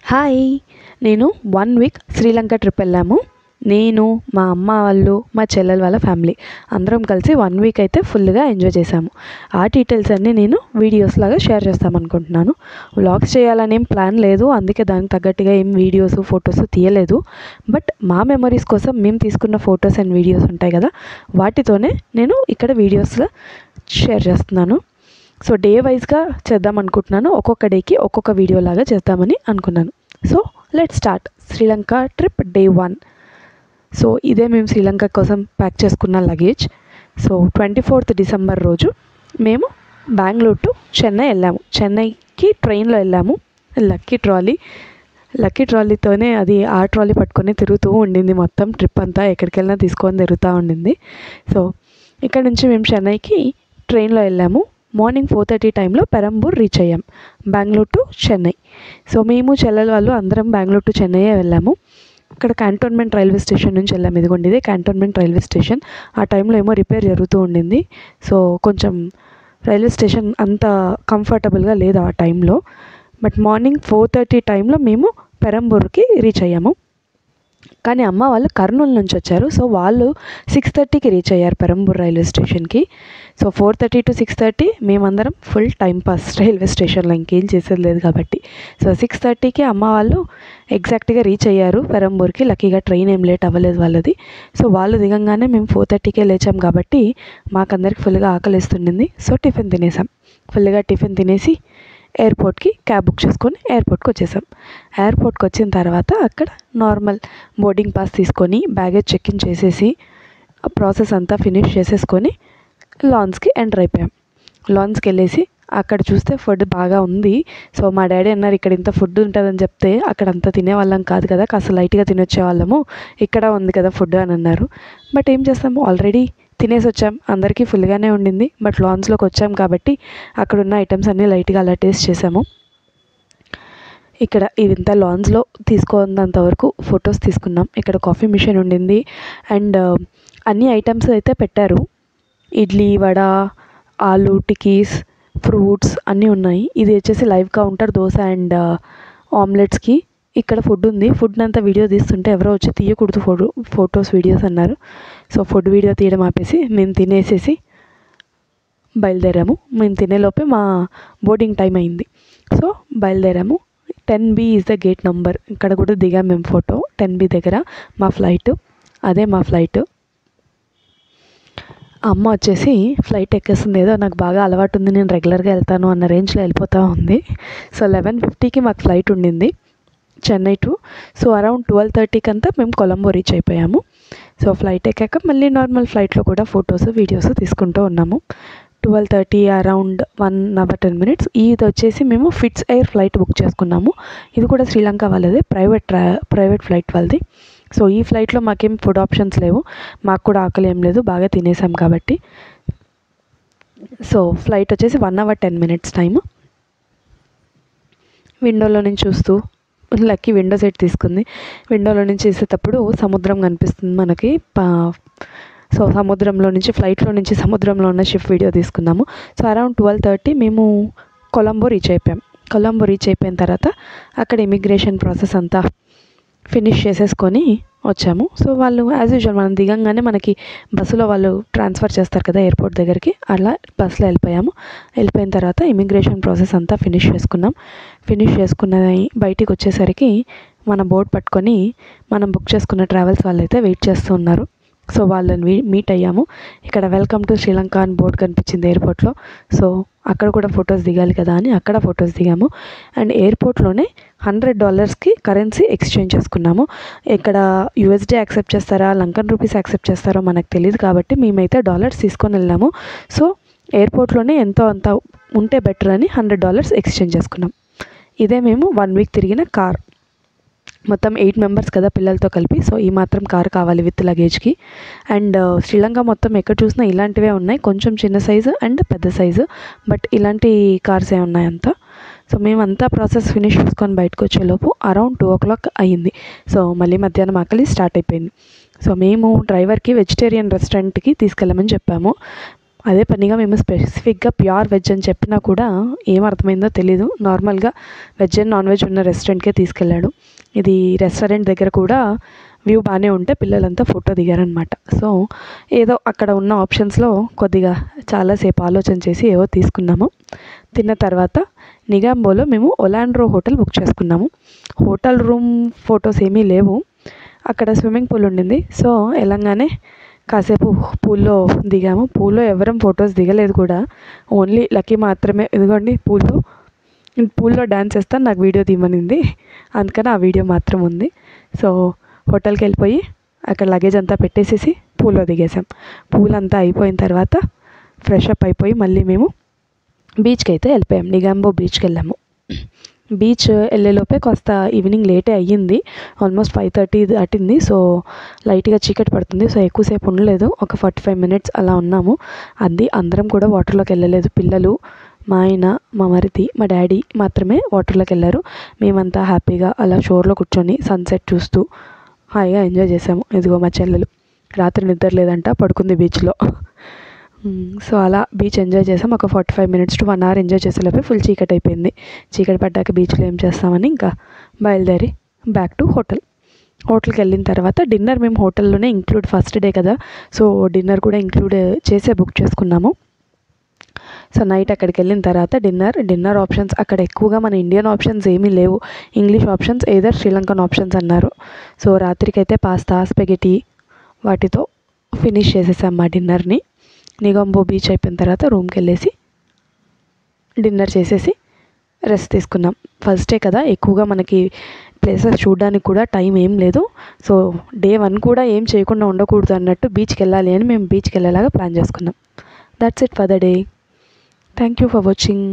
Hi! నేను 1 week Sri Lanka trip వెళ్ళాము. నేను, మా అమ్మ వాళ్ళు, మా చెల్లెలు వాళ్ళ ఫ్యామిలీ అందరం కలిసి 1 వీక్ అయితే ఫుల్‌గా ఎంజాయ్ చేశాము. ఆ డీటెయిల్స్ అన్నీ నేను వీడియోస్ లాగా షేర్ చేస్తామనుకుంటున్నాను. వ్లాగ్స్ చేయాలని ఏం ప్లాన్ లేదు. అందుకే దానికి తగ్గట్టుగా ఏం వీడియోస్, ఫోటోస్ తీయలేదు. బట్ మా మెమరీస్ కోసం మేము తీసుకున్న ఫోటోస్ అండ్ వీడియోస్ ఉంటాయి కదా! వాటితోనే నేను ఇక్కడ వీడియోస్‌లో షేర్ చేస్తున్నాను. సో డే వైస్‌గా చేద్దామనుకుంటున్నాను. ఒక్కొక్క డేకి ఒక్కొక్క వీడియో లాగా చేద్దామని అనుకున్నాను. So let's start. Sri Lanka trip day 1. So ఇదే మేము శ్రీలంక కోసం ప్యాక్ చేసుకున్న లగేజ్. సో 24th డిసెంబర్ రోజు మేము బెంగుళూరు టు చెన్నై వెళ్ళాము. చెన్నైకి ట్రైన్లో వెళ్ళాము. లక్కీ ట్రాలీతోనే అది ఆ ట్రాలీ పట్టుకొని తిరుగుతూ ఉండింది. మొత్తం ట్రిప్ అంతా ఎక్కడికెళ్ళినా తీసుకొని తిరుగుతూ ఉండింది. సో ఇక్కడ నుంచి మేము చెన్నైకి ట్రైన్లో వెళ్ళాము. మార్నింగ్ 4:30 టైంలో పెరంబూర్ రీచ్ అయ్యాం, బెంగుళూరు టు చెన్నై. సో మేము చెల్లెలు వాళ్ళు అందరం బెంగుళూరు టు చెన్నైయే వెళ్ళాము. ఇక్కడ క్యాంటోన్మెంట్ రైల్వే స్టేషన్ నుంచి వెళ్ళాము. ఇదిగోండి, ఇదే క్యాంటోన్మెంట్ రైల్వే స్టేషన్. ఆ టైంలో ఏమో రిపేర్ జరుగుతూ ఉండింది. సో కొంచెం రైల్వే స్టేషన్ అంత కంఫర్టబుల్గా లేదు ఆ టైంలో. బట్ మార్నింగ్ 4:30 టైంలో మేము పెరంబూర్కి రీచ్ అయ్యాము. కానీ అమ్మ వాళ్ళు కర్నూలు నుంచి వచ్చారు. సో వాళ్ళు 6:30కి రీచ్ అయ్యారు పెరంబూర్ రైల్వే స్టేషన్కి. సో 4:30 to 6:30 మేమందరం ఫుల్ టైం పాస్ రైల్వే స్టేషన్లో, ఇంకేం చేసేది లేదు కాబట్టి. సో 6:30కి అమ్మ వాళ్ళు ఎగ్జాక్ట్గా రీచ్ అయ్యారు పెరంబూర్కి. లక్కీగా ట్రైన్ ఏం లేట్ అవ్వలేదు వాళ్ళది. సో వాళ్ళు దిగంగానే మేము 4:30కే లేచాం కాబట్టి మాకందరికి ఫుల్గా ఆకలిస్తుండింది. So tiffin తినేసాం. ఫుల్గా టిఫిన్ తినేసి ఎయిర్పోర్ట్కి క్యాబ్ బుక్ చేసుకొని ఎయిర్పోర్ట్కి వచ్చేసాం. ఎయిర్పోర్ట్కి వచ్చిన తర్వాత అక్కడ నార్మల్ బోర్డింగ్ పాస్ తీసుకొని బ్యాగేజ్ చెక్ ఇన్ చేసేసి ఆ ప్రాసెస్ అంతా ఫినిష్ చేసేసుకొని లాంజ్కి ఎంటర్ అయిపోయాం. లాంజ్కి వెళ్ళేసి అక్కడ చూస్తే ఫుడ్ బాగా ఉంది. సో మా డాడీ అన్నారు, ఇక్కడ ఇంత ఫుడ్ ఉంటుందని చెప్తే అక్కడ అంతా తినేవాళ్ళం కాదు కదా, కాస్త లైట్గా తినొచ్చేవాళ్ళము, ఇక్కడ ఉంది కదా ఫుడ్ అని అన్నారు. బట్ ఏం చేస్తాము, ఆల్రెడీ తినేసి వచ్చాం, అందరికీ ఫుల్గానే ఉండింది. బట్ లాంజ్లోకి వచ్చాం కాబట్టి అక్కడ ఉన్న ఐటమ్స్ అన్నీ లైట్గా అలా టేస్ట్ చేసాము. ఇక్కడ ఇదంతా లాంజ్లో తీసుకున్నంత వరకు ఫొటోస్ తీసుకున్నాం. ఇక్కడ కాఫీ మిషన్ ఉండింది అండ్ అన్ని ఐటమ్స్ అయితే పెట్టారు. ఇడ్లీ, వడ, ఆలు టిక్కీస్, ఫ్రూట్స్ అన్నీ ఉన్నాయి. ఇది వచ్చేసి లైవ్ కౌంటర్ దోశ అండ్ ఆమ్లెట్స్కి. ఇక్కడ ఫుడ్ ఉంది. ఫుడ్ అంతా వీడియో తీస్తుంటే ఎవరో వచ్చి తీయకూడదు ఫొటోస్ వీడియోస్ అన్నారు. సో ఫుడ్ వీడియో తీయడం ఆపేసి మేము తినేసేసి బయలుదేరాము. మేము తినేలోపే మా బోర్డింగ్ టైం అయింది. సో బయలుదేరాము. 10B is the gate number. ఇక్కడ కూడా దిగాం మేము ఫోటో. 10B దగ్గర మా ఫ్లైట్. అదే మా ఫ్లైట్. అమ్మ వచ్చేసి ఫ్లైట్ ఎక్కేస్తుంది. ఏదో నాకు బాగా అలవాటు ఉంది, నేను రెగ్యులర్గా వెళ్తాను అన్న రేంజ్లో వెళ్ళిపోతూ ఉంది. సో 11:50కి మాకు ఫ్లైట్ ఉండింది చెన్నై టు. సో అరౌండ్ 12:30కి అంతా మేము కొలంబో రీచ్ అయిపోయాము. సో ఫ్లైట్ ఎక్కాక మళ్ళీ నార్మల్ ఫ్లైట్లో కూడా ఫొటోస్ వీడియోస్ తీసుకుంటూ ఉన్నాము. 12:30 అరౌండ్ 1 hour 10 minutes. ఇది వచ్చేసి మేము ఫిట్స్ ఎయిర్ ఫ్లైట్ బుక్ చేసుకున్నాము. ఇది కూడా శ్రీలంక వాళ్ళది, ప్రైవేట్ ఫ్లైట్ వాళ్ళది. సో ఈ ఫ్లైట్లో మాకేం ఫుడ్ ఆప్షన్స్ లేవు. మాకు కూడా ఆకలి ఏం లేదు, బాగా తినేసాం కాబట్టి. సో ఫ్లైట్ వచ్చేసి 1 hour 10 minutes టైము. విండోలో నుంచి చూస్తూ లక్కీ విండో సీట్ తీసుకుంది. విండోలో నుంచి చూసేటప్పుడు సముద్రం కనిపిస్తుంది మనకి. సో సముద్రంలో నుంచి, ఫ్లైట్లో నుంచి సముద్రంలో ఉన్న షిప్ వీడియో తీసుకున్నాము. సో అరౌండ్ 12:30 మేము కొలంబో రీచ్ అయిపోయాం. కొలంబో రీచ్ అయిపోయిన తర్వాత అక్కడ ఇమిగ్రేషన్ ప్రాసెస్ అంతా ఫినిష్ చేసేసుకొని వచ్చాము. సో వాళ్ళు యాజ్ యూజువల్ మనం దిగంగానే మనకి బస్సులో వాళ్ళు ట్రాన్స్ఫర్ చేస్తారు కదా ఎయిర్పోర్ట్ దగ్గరికి, అలా బస్సులో వెళ్ళిపోయాము. వెళ్ళిపోయిన తర్వాత ఇమిగ్రేషన్ ప్రాసెస్ అంతా ఫినిష్ చేసుకున్నాం. ఫినిష్ చేసుకున్న బయటికి వచ్చేసరికి మన బోర్డ్ పట్టుకొని మనం బుక్ చేసుకున్న ట్రావెల్స్ వాళ్ళైతే వెయిట్ చేస్తూ ఉన్నారు. సో వాళ్ళని మీట్ అయ్యాము. ఇక్కడ వెల్కమ్ టు శ్రీలంక అని బోర్డు కనిపించింది ఎయిర్పోర్ట్లో. సో అక్కడ కూడా ఫొటోస్ దిగాలి కదా అని అక్కడ ఫొటోస్ దిగాము. అండ్ ఎయిర్పోర్ట్లోనే $100కి కరెన్సీ ఎక్స్చేంజ్ చేసుకున్నాము. ఇక్కడ USD యాక్సెప్ట్ చేస్తారా, లంకన్ రూపీస్ యాక్సెప్ట్ చేస్తారో మనకు తెలియదు కాబట్టి మేమైతే డాలర్స్ తీసుకొని వెళ్ళాము. సో ఎయిర్పోర్ట్లోనే ఎంతో అంత ఉంటే బెటర్ అని $100 ఎక్స్చేంజ్ చేసుకున్నాం. ఇదే మేము 1 వీక్ తిరిగిన కార్. మొత్తం 8 మెంబర్స్ కదా పిల్లలతో కలిపి. సో ఈ మాత్రం కారు కావాలి విత్ లగేజ్కి. అండ్ శ్రీలంక మొత్తం ఎక్కడ చూసినా ఇలాంటివే ఉన్నాయి, కొంచెం చిన్న సైజు అండ్ పెద్ద సైజు. బట్ ఇలాంటి కార్సే ఉన్నాయి అంతా. సో మేమంతా ప్రాసెస్ ఫినిష్ చేసుకొని బయటకు వచ్చేలోపు అరౌండ్ 2 o'clock అయ్యింది. సో మళ్ళీ మధ్యాహ్నం ఆకలి స్టార్ట్ అయిపోయింది. సో మేము డ్రైవర్కి వెజిటేరియన్ రెస్టారెంట్కి తీసుకెళ్ళమని చెప్పాము. అదే పనిగా మేము స్పెసిఫిక్గా ప్యూర్ వెజ్ అని చెప్పినా కూడా ఏం అర్థమైందో తెలీదు. నార్మల్గా వెజ్ అండ్ నాన్ వెజ్ ఉన్న రెస్టారెంట్కే తీసుకెళ్ళాడు. ఇది రెస్టారెంట్ దగ్గర కూడా వ్యూ బాగానే ఉంటే పిల్లలంతా ఫోటో దిగారనమాట. సో ఏదో అక్కడ ఉన్న ఆప్షన్స్లో కొద్దిగా చాలాసేపు ఆలోచన చేసి ఏవో తీసుకున్నాము. తిన్న తర్వాత నిగాంబోలో మేము ఒలాండ్రో హోటల్ బుక్ చేసుకున్నాము. హోటల్ రూమ్ ఫొటోస్ ఏమీ లేవు. అక్కడ స్విమ్మింగ్ పూల్ ఉండింది. సో వెళ్ళంగానే కాసేపు పూల్లో దిగాము. పూల్లో ఎవరం ఫొటోస్ దిగలేదు కూడా, ఓన్లీ లక్కీ మాత్రమే ఇదిగోండి పూల్లో డ్యాన్స్ వేస్తాను, నాకు వీడియో తీయమనింది, అందుకని ఆ వీడియో మాత్రం ఉంది. సో హోటల్కి వెళ్ళిపోయి అక్కడ లగేజ్ అంతా పెట్టేసేసి పూల్లో దిగేసాం. పూల్ అంతా అయిపోయిన తర్వాత ఫ్రెష్ అప్ అయిపోయి మళ్ళీ మేము బీచ్కి అయితే వెళ్ళిపోయాం. నిగాంబో బీచ్కి వెళ్ళాము. బీచ్ వెళ్ళేలోపే కాస్త ఈవినింగ్ లేటే అయ్యింది. ఆల్మోస్ట్ 5:30 దాటింది. సో లైట్గా చీకటి పడుతుంది. సో ఎక్కువసేపు ఉండలేదు, ఒక 45 మినిట్స్ అలా ఉన్నాము. అందరం కూడా వాటర్లోకి వెళ్ళలేదు. పిల్లలు, మా ఆయన, మా మరిది, మా డాడీ మాత్రమే వాటర్లోకి వెళ్ళారు. మేమంతా హ్యాపీగా అలా షోర్లో కూర్చొని సన్సెట్ చూస్తూ హాయిగా ఎంజాయ్ చేసాము. ఇదిగో మా చెల్లెలు రాత్రి నిద్ర లేదంట, పడుకుంది బీచ్లో. సో అలా బీచ్ ఎంజాయ్ చేసాం. ఒక 45 మినిట్స్ టు 1 అవర్ ఎంజాయ్ చేసేలోపే ఫుల్ చీకటి అయిపోయింది. చీకటి పడ్డాక బీచ్లో ఏం చేస్తామని ఇంకా బయలుదేరి బ్యాక్ టు హోటల్కి వెళ్ళిన తర్వాత డిన్నర్ మేము హోటల్లోనే ఇంక్లూడ్, ఫస్ట్ డే కదా, సో డిన్నర్ కూడా ఇంక్లూడ్ చేసే బుక్ చేసుకున్నాము. సో నైట్ అక్కడికి వెళ్ళిన తర్వాత డిన్నర్ ఆప్షన్స్ అక్కడ ఎక్కువగా మన ఇండియన్ ఆప్షన్స్ ఏమీ లేవు. English options, either Sri Lankan options అన్నారు. సో రాత్రికైతే పాస్తా, స్పెగెటీ వాటితో ఫినిష్ చేసేసాం మా డిన్నర్ని. నిగాంబో బీచ్ అయిపోయిన తర్వాత రూమ్కి వెళ్ళేసి డిన్నర్ చేసేసి రెస్ట్ తీసుకున్నాం. ఫస్ట్ డే కదా, ఎక్కువగా మనకి ప్లేసెస్ చూడడానికి కూడా టైం ఏం లేదు. సో డే 1 కూడా ఏం చేయకుండా ఉండకూడదు అన్నట్టు బీచ్కి వెళ్ళాలి అని మేము బీచ్కి వెళ్ళేలాగా ప్లాన్ చేసుకున్నాం. That's it for the day. Thank you for watching.